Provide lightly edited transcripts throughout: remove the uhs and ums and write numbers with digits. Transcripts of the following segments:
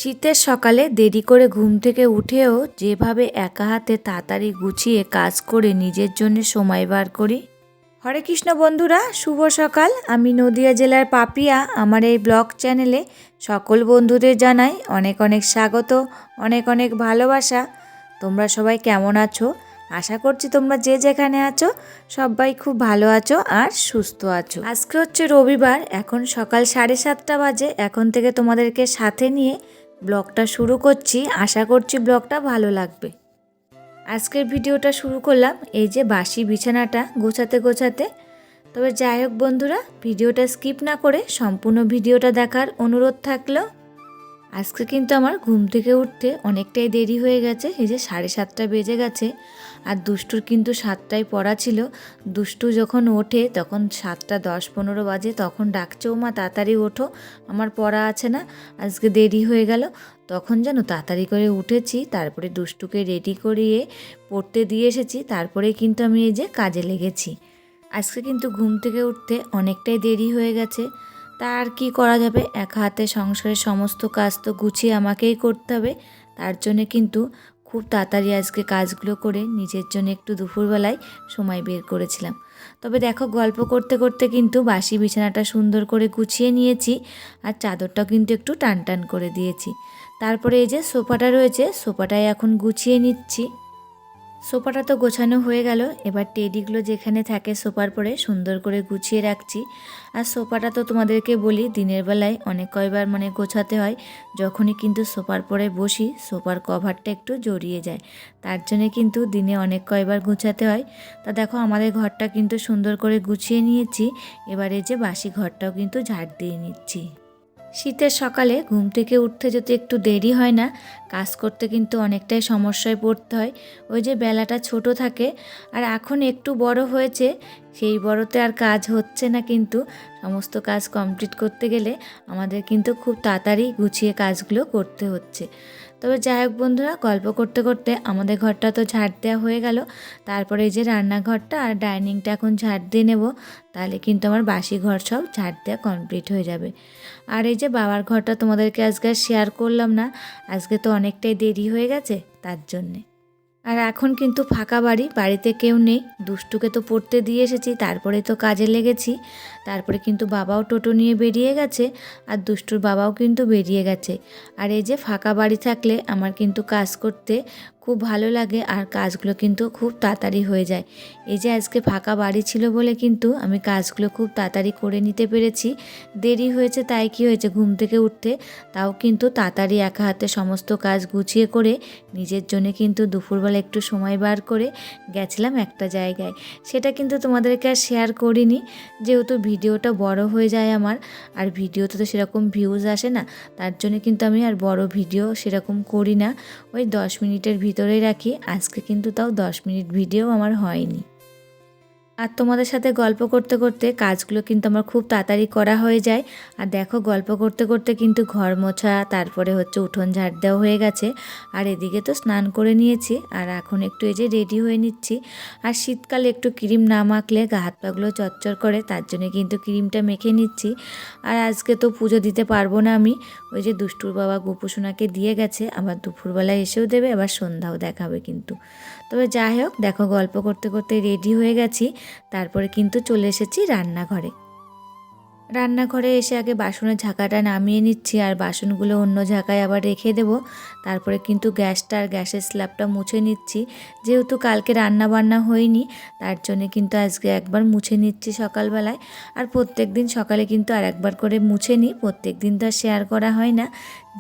শীতের সকালে দেরি করে ঘুম থেকে উঠেও যেভাবে একা হাতে তাড়াতাড়ি গুছিয়ে কাজ করে নিজের জন্য সময় বার করি। হরে কৃষ্ণ বন্ধুরা, শুভ সকাল। আমি নদিয়া জেলার পাপিয়া। আমার এই ব্লগ চ্যানেলে সকল বন্ধুদের জানাই অনেক অনেক স্বাগত, অনেক অনেক ভালোবাসা। তোমরা সবাই কেমন আছো? আশা করছি তোমরা যে যেখানে আছো সবাই খুব ভালো আছো আর সুস্থ আছো। আজকে হচ্ছে রবিবার, এখন সকাল 7:30 বাজে। এখন থেকে তোমাদেরকে সাথে নিয়ে ব্লগটা শুরু করছি। আশা করছি ব্লগটা ভালো লাগবে। আজকের ভিডিওটা শুরু করলাম এই যে বাসি বিছানাটা গোছাতে গোছাতে। তবে যাই হোক বন্ধুরা, ভিডিওটা স্কিপ না করে সম্পূর্ণ ভিডিওটা দেখার অনুরোধ থাকলো। আজকে কিন্তু আমার ঘুম থেকে উঠতে অনেকটাই দেরি হয়ে গেছে। এই যে 7:30 বেজে গেছে। আর দুষ্টুর কিন্তু 7টায় পড়া ছিল। দুষ্টু যখন ওঠে তখন 7:10-15 বাজে, তখন ডাকছে, ও মা তাড়াতাড়ি ওঠো, আমার পড়া আছে না, আজকে দেরি হয়ে গেল। তখন যেন তাড়াতাড়ি করে উঠেছি, তারপরে দুষ্টুকে রেডি করিয়ে পড়তে দিয়ে এসেছি, তারপরে কিন্তু আমি এই যে কাজে লেগেছি। আজকে কিন্তু ঘুম থেকে উঠতে অনেকটাই দেরি হয়ে গেছে। তা আর কী করা যাবে, একা হাতে সংসারের সমস্ত কাজ তো গুছিয়ে আমাকেই করতে হবে। তার জন্যে কিন্তু খুব তাড়াতাড়ি আজকে কাজগুলো করে নিজের জন্য একটু দুপুরবেলায় সময় বের করেছিলাম। তবে দেখো, গল্প করতে করতে কিন্তু বাসি বিছানাটা সুন্দর করে গুছিয়ে নিয়েছি, আর চাদরটাও কিন্তু একটু টান টান করে দিয়েছি। তারপরে এই যে সোফাটা রয়েছে, সোফাটাই এখন গুছিয়ে নিচ্ছি। সোফাটা তো গোছানো হয়ে গেল, এবার টেডিগুলো যেখানে থাকে সোফার পরে সুন্দর করে গুছিয়ে রাখছি। আর সোফাটা তো তোমাদেরকে বলি দিনের বেলায় অনেক কয়বার গোছাতে হয়। যখনই কিন্তু সোফার পরে বসি সোফার কভারটা একটু জড়িয়ে যায়, তার জন্যে কিন্তু দিনে অনেক কয়বার গুছাতে হয়। তা দেখো, আমাদের ঘরটা কিন্তু সুন্দর করে গুছিয়ে নিয়েছি। এবারে যে বাসি ঘরটাও কিন্তু ঝাড় দিয়ে নিচ্ছি। শীতের সকালে ঘুম থেকে উঠতে যদি একটু দেরি হয় না, কাজ করতে কিন্তু অনেকটাই সমস্যায় পড়তে হয়। ওই যে বেলাটা ছোট থাকে, আর এখন একটু বড় হয়েছে, সেই বড়তে আর কাজ হচ্ছে না, কিন্তু সমস্ত কাজ কমপ্লিট করতে গেলে আমাদের কিন্তু খুব তাড়াতাড়ি গুছিয়ে কাজগুলো করতে হচ্ছে। তবে যাই হোক বন্ধুরা, গল্প করতে করতে আমাদের ঘরটা তো ঝাড় দেওয়া হয়ে গেল। তারপরে এই যে রান্নাঘরটা আর ডাইনিংটা এখন ঝাড় দিয়ে নেব, তাহলে কিন্তু আমার বাসি ঘর সব ঝাড় দেওয়া কমপ্লিট হয়ে যাবে। আর এই যে বাবার ঘরটা তোমাদেরকে আজকে শেয়ার করলাম না, আজকে তো অনেকটাই দেরি হয়ে গেছে তার জন্যে। আর এখন কিন্তু ফাঁকা বাড়ি, বাড়িতে কেউ নেই। দুষ্টুকে তো পড়তে দিয়ে এসেছি, তারপরে তো কাজে লেগেছি। তারপরে কিন্তু বাবাও টোটো নিয়ে বেরিয়ে গেছে, আর দুষ্টুর বাবাও কিন্তু বেরিয়ে গেছে। আর এই যে ফাঁকা বাড়ি থাকলে আমার কিন্তু কাজ করতে খুব ভালো লাগে, আর কাজগুলো কিন্তু খুব তাড়াতাড়ি হয়ে যায়। এই যে আজকে ফাঁকা বাড়ি ছিল বলে কিন্তু আমি কাজগুলো খুব তাড়াতাড়ি করে নিতে পেরেছি। দেরি হয়েছে তাই কি হয়েছে, ঘুম থেকে উঠতে তাও কিন্তু তাড়াতাড়ি একা হাতে সমস্ত কাজ গুছিয়ে করে নিজের জন্য কিন্তু দুপুরবেলা একটু সময় বার করে গেছিলাম একটা জায়গায়। সেটা কিন্তু তোমাদেরকে আর শেয়ার করিনি, যেহেতু ভিডিওটা বড় হয়ে যায় আমার, আর ভিডিওতে তো সেরকম ভিউজ আসে না, তার জন্য কিন্তু আমি আর বড় ভিডিও সেরকম করি না। ওই 10 মিনিটের ভিতরেই রাখি। আজকে কিন্তু তাও 10 মিনিট ভিডিও আমার হয়নি। আর তোমাদের সাথে গল্প করতে করতে কাজগুলো কিন্তু আমার খুব তাড়াতাড়ি করা হয়ে যায়। আর দেখো, গল্প করতে করতে কিন্তু ঘর মোছা, তারপরে হচ্ছে উঠোন ঝাড় দেওয়া হয়ে গেছে। আর এদিকে তো স্নান করে নিয়েছি, আর এখন একটু এই যে রেডি হয়ে নিচ্ছি। আর শীতকালে একটু ক্রিম না মাখলে গা হাত পাগুলো চচ্চর করে, তার জন্য কিন্তু ক্রিমটা মেখে নিচ্ছি। আর আজকে তো পুজো দিতে পারবো না আমি, ওই যে দুষ্টুর বাবা গোপুসোনাকে দিয়ে গেছে, আবার দুপুরবেলায় এসেও দেবে, আবার সন্ধ্যাও দেখাবে কিন্তু। তবে যাই হোক, দেখো গল্প করতে করতে রেডি হয়ে গেছি। তারপরে কিন্তু চলে এসেছি রান্নাঘরে। রান্নাঘরে এসে আগে বাসনের ঝাঁকাটা নামিয়ে নিচ্ছি, আর বাসনগুলো অন্য ঝাঁকায় আবার রেখে দেব। তারপরে কিন্তু গ্যাসটা আর গ্যাসের স্ল্যাবটা মুছে নিচ্ছি, যেহেতু কালকে রান্না বান্না হয়নি, তার জন্য কিন্তু আজকে একবার মুছে নিচ্ছি সকালবেলায়। আর প্রত্যেক দিন সকালে কিন্তু আর একবার করে মুছে নিই, প্রত্যেক দিন তো আর শেয়ার করা হয় না,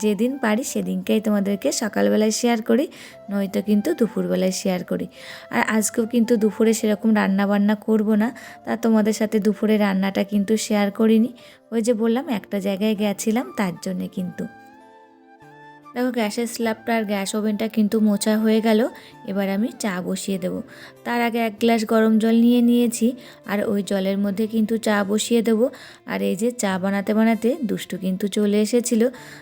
যেদিন পারি সেদিনকেই তোমাদেরকে সকালবেলায় শেয়ার করি, নয়তো কিন্তু দুপুরবেলায় শেয়ার করি। আর আজকেও কিন্তু দুপুরে সেরকম রান্না বান্না করব না, তা তোমাদের সাথে দুপুরে রান্নাটা কিন্তু শেয়ার করিনি। ওই যে বললাম একটা জায়গায় গেছিলাম, তার জন্যে কিন্তু। দেখো গ্যাসের স্ল্যাবটা আর গ্যাস ওভেনটা কিন্তু মোছা হয়ে গেল। এবার আমি চা বসিয়ে দেব। তার আগে 1 গ্লাস গরম জল নিয়ে নিয়েছি আর ওই জলের মধ্যে কিন্তু চা বসিয়ে দেব। আর এই যে চা বানাতে বানাতে দুষ্টু কিন্তু চলে এসেছিল।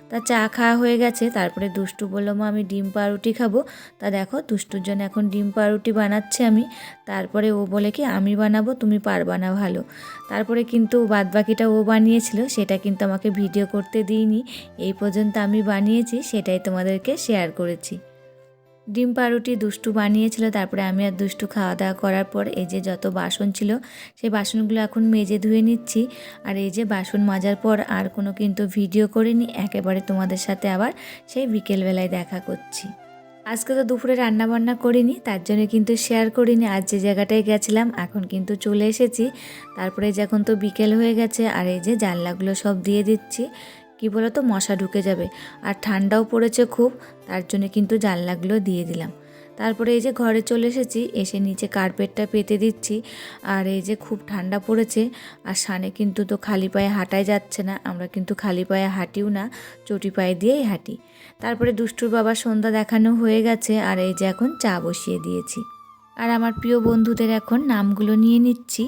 তা চা খাওয়া হয়ে গেছে, তারপরে দুষ্টু বললো মা আমি ডিম পাউরুটি খাবো। তা দেখো দুষ্টুর জন্য এখন ডিম পাউরুটি বানাচ্ছি আমি। তারপরে ও বলে কি আমি বানাবো, তুমি পারবা না ভালো। তারপরে কিন্তু বাদবাকিটা ও বানিয়েছিল, সেটা কিন্তু আমাকে ভিডিও করতে দিইনি। এই পর্যন্ত আমি বানিয়েছি, সেটাই তোমাদেরকে শেয়ার করেছি। ডিম পাউরুটি দুষ্টু বানিয়েছিল, তারপরে আমি আর দুষ্টু খাওয়া দাওয়া করার পর এই যে যত বাসন ছিল সেই বাসনগুলো এখন মেজে ধুয়ে নিচ্ছি। আর এই যে বাসন মাজার পর আর কোনো কিন্তু ভিডিও করিনি, একেবারে তোমাদের সাথে আবার সেই বিকেলবেলায় দেখা করছি। আজকে তো দুপুরে রান্না বান্না করিনি, তার জন্য কিন্তু শেয়ার করিনি। আজ যে জায়গাটায় গেছিলাম এখন কিন্তু চলে এসেছি। তারপরে যখন তো বিকেল হয়ে গেছে আর এই যে জানলাগুলো সব দিয়ে দিচ্ছি। কি বলো তো মশা ঢুকে যাবে, আর ঠান্ডাও পড়েছে খুব, তার জন্য কিন্তু জানলাগুলো দিয়ে দিলাম। তারপরে এই যে ঘরে চলে এসেছি, এসে নিচে কার্পেটটা পেতে দিচ্ছি। আর এই যে খুব ঠান্ডা পড়েছে আর সানে কিন্তু তো খালি পায়ে হাঁটাই যাচ্ছে না, আমরা কিন্তু খালি পায়ে হাঁটিও না, চটি পায়ে দিয়েই হাঁটি। তারপরে দুষ্টুর বাবার সন্ধ্যা দেখানো হয়ে গেছে আর এই যে এখন চা বসিয়ে দিয়েছি। আর আমার প্রিয় বন্ধুদের এখন নামগুলো নিয়ে নিচ্ছি।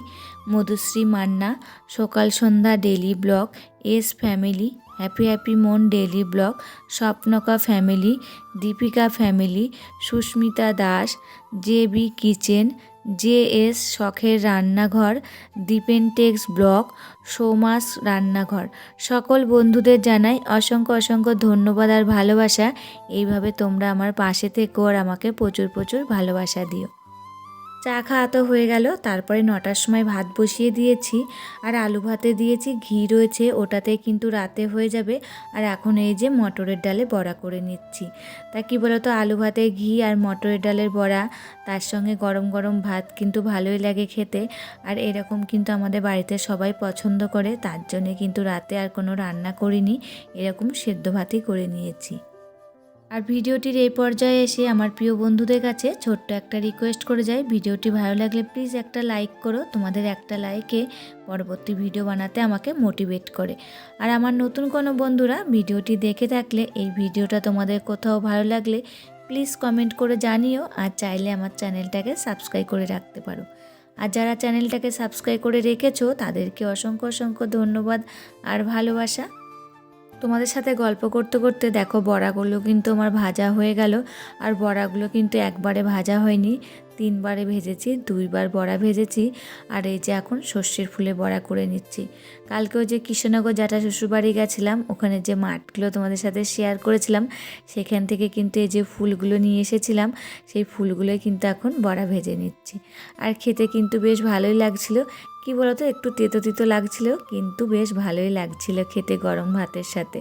মধুশ্রী মান্না, সকাল সন্ধ্যা daily blog, S family, happy happy মন daily blog, Swapnaka family, Deepika family, Susmita Das, JB kitchen, JS শখের রান্নাঘর, দীপেনটেক্স ব্লগ, সোমাস রান্নাঘর। সকল বন্ধুদের জানাই অসংখ্য অসংখ্য ধন্যবাদ আর ভালোবাসা। এইভাবে তোমরা আমার পাশে থেকো আর আমাকে প্রচুর প্রচুর ভালোবাসা দিও। চা খাওয়া তো হয়ে গেল, তারপরে 9টার সময় ভাত বসিয়ে দিয়েছি আর আলু ভাতে দিয়েছি, ঘি রয়েছে ওটাতেই কিন্তু রাতে হয়ে যাবে। আর এখন এই যে মটরের ডালে বড়া করে নিচ্ছি। তা কি বলতো আলু ভাতে ঘি আর মটরের ডালের বড়া, তার সঙ্গে গরম গরম ভাত কিন্তু ভালোই লাগে খেতে। আর এরকম কিন্তু আমাদের বাড়িতে সবাই পছন্দ করে, তার জন্যে কিন্তু রাতে আর কোনো রান্না করিনি, এরকম সেদ্ধ ভাতই করে নিয়েছি। আর ভিডিওটির এই পর্যায়ে এসে আমার প্রিয় বন্ধুদের কাছে ছোট্ট একটা রিকোয়েস্ট করে যাই, ভিডিওটি ভালো লাগলে প্লিজ একটা লাইক করো। তোমাদের একটা লাইকে পরবর্তী ভিডিও বানাতে আমাকে মোটিভেট করে। আর আমার নতুন কোনো বন্ধুরা ভিডিওটি দেখে থাকলে এই ভিডিওটা তোমাদের কোথাও ভালো লাগলে প্লিজ কমেন্ট করে জানিও। আর চাইলে আমার চ্যানেলটাকে সাবস্ক্রাইব করে রাখতে পারো। আর যারা চ্যানেলটাকে সাবস্ক্রাইব করে রেখেছো তাদেরকে অসংখ্য অসংখ্য ধন্যবাদ আর ভালোবাসা। তোমাদের সাথে গল্প করতে করতে দেখো বড়াগুলো কিন্তু আমার ভাজা হয়ে গেল। আর বড়াগুলো কিন্তু একবারে ভাজা হয়নি, 3বারে ভেজেছি, 2বার বড়া ভেজেছি। আর এই যে এখন সর্ষের ফুলে বড়া করে নিচ্ছি। কালকেও যে কৃষ্ণনগর জ্যাঠা শ্বশুরবাড়ি গেছিলাম, ওখানে যে মাঠগুলো তোমাদের সাথে শেয়ার করেছিলাম, সেখান থেকে কিন্তু এই যে ফুলগুলো নিয়ে এসেছিলাম, সেই ফুলগুলোই কিন্তু এখন বড়া ভেজে নিচ্ছি। আর খেতে কিন্তু বেশ ভালোই লাগছিল। কি বলতো একটু তেতো তেতো লাগছিল, কিন্তু বেশ ভালোই লাগছিল খেতে গরম ভাতের সাথে।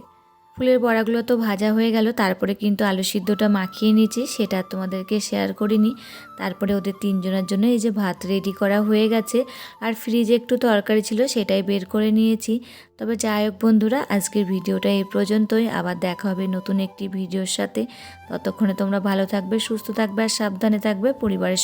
ফুলের বড়াগুলো তো ভাজা হয়ে গেল, তারপরে কিন্তু আলু সিদ্ধটা মাখিয়ে নিয়েছি, সেটা তোমাদেরকে শেয়ার করিনি। তারপরে ওদের 3জনের জন্য এই যে ভাত রেডি করা হয়ে গেছে। আর ফ্রিজে একটু তরকারি ছিল, সেটাই বের করে নিয়েছি। তবে যাই হোক বন্ধুরা, আজকের ভিডিওটা এই পর্যন্তই। আবার দেখা হবে নতুন একটি ভিডিওর সাথে। ততক্ষণে তোমরা ভালো থাকবে, সুস্থ থাকবে আর সাবধানে থাকবে। পরিবারের